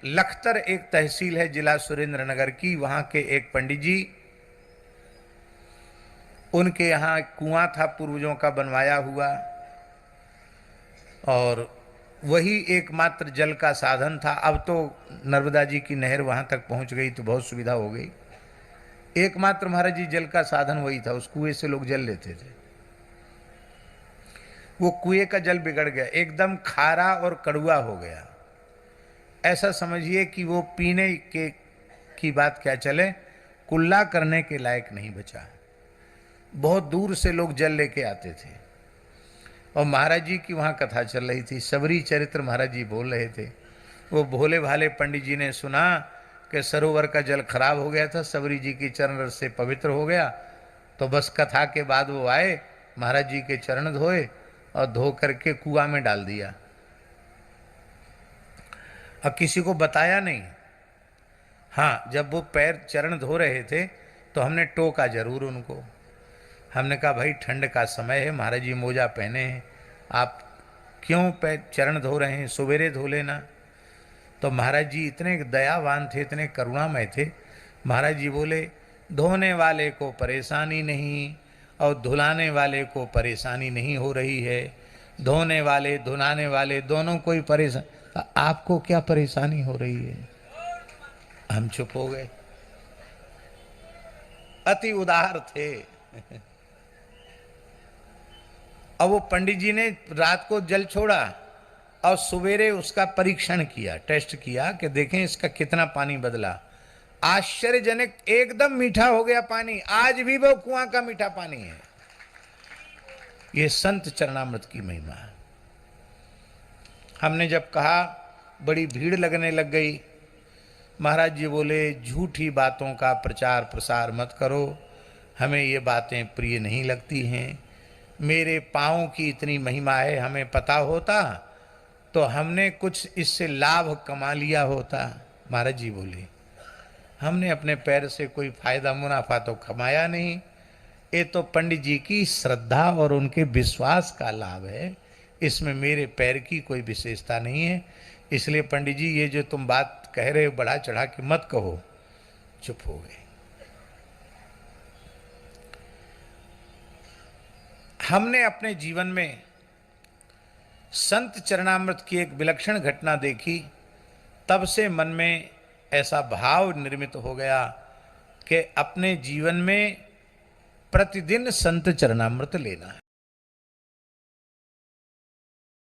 लखतर एक तहसील है जिला सुरेंद्रनगर की, वहां के एक पंडित जी, उनके यहाँ कुआं था पूर्वजों का बनवाया हुआ, और वही एकमात्र जल का साधन था। अब तो नर्मदा जी की नहर वहां तक पहुंच गई तो बहुत सुविधा हो गई। एकमात्र महाराज जी जल का साधन वही था, उस कुएं से लोग जल लेते थे। वो कुएं का जल बिगड़ गया, एकदम खारा और कड़ुआ हो गया। ऐसा समझिए कि वो पीने के की बात क्या चले, कुल्ला करने के लायक नहीं बचा। बहुत दूर से लोग जल लेके आते थे। और महाराज जी की वहाँ कथा चल रही थी, सबरी चरित्र महाराज जी बोल रहे थे। वो भोले भाले पंडित जी ने सुना कि सरोवर का जल खराब हो गया था, सबरी जी की चरण रस से पवित्र हो गया। तो बस कथा के बाद वो आए, महाराज जी के चरण धोए और धो करके कुआं में डाल दिया। और किसी को बताया नहीं। हाँ, जब वो पैर चरण धो रहे थे तो हमने टोका जरूर उनको। हमने कहा भाई ठंड का समय है, महाराज जी मोजा पहने हैं, आप क्यों पैर चरण धो रहे हैं, सवेरे धो लेना। तो महाराज जी इतने दयावान थे, इतने करुणामय थे। महाराज जी बोले धोने वाले को परेशानी नहीं और धुलाने वाले को परेशानी नहीं हो रही है, धोने वाले धुलाने वाले दोनों को ही परेशान, आपको क्या परेशानी हो रही है। हम चुप हो गए। अति उदार थे। और वो पंडित जी ने रात को जल छोड़ा और सवेरे उसका परीक्षण किया, टेस्ट किया कि देखें इसका कितना पानी बदला। आश्चर्यजनक एकदम मीठा हो गया पानी, आज भी वो कुआं का मीठा पानी है। ये संत चरणामृत की महिमा है। हमने जब कहा, बड़ी भीड़ लगने लग गई। महाराज जी बोले झूठी बातों का प्रचार प्रसार मत करो, हमें ये बातें प्रिय नहीं लगती हैं। मेरे पाँव की इतनी महिमा है, हमें पता होता तो हमने कुछ इससे लाभ कमा लिया होता। महाराज जी बोले हमने अपने पैर से कोई फायदा मुनाफा तो कमाया नहीं, ये तो पंडित जी की श्रद्धा और उनके विश्वास का लाभ है, इसमें मेरे पैर की कोई विशेषता नहीं है। इसलिए पंडित जी ये जो तुम बात कह रहे हो बढ़ा चढ़ा के मत कहो। चुप हो गए। हमने अपने जीवन में संत चरणामृत की एक विलक्षण घटना देखी, तब से मन में ऐसा भाव निर्मित हो गया कि अपने जीवन में प्रतिदिन संत चरणामृत लेना है।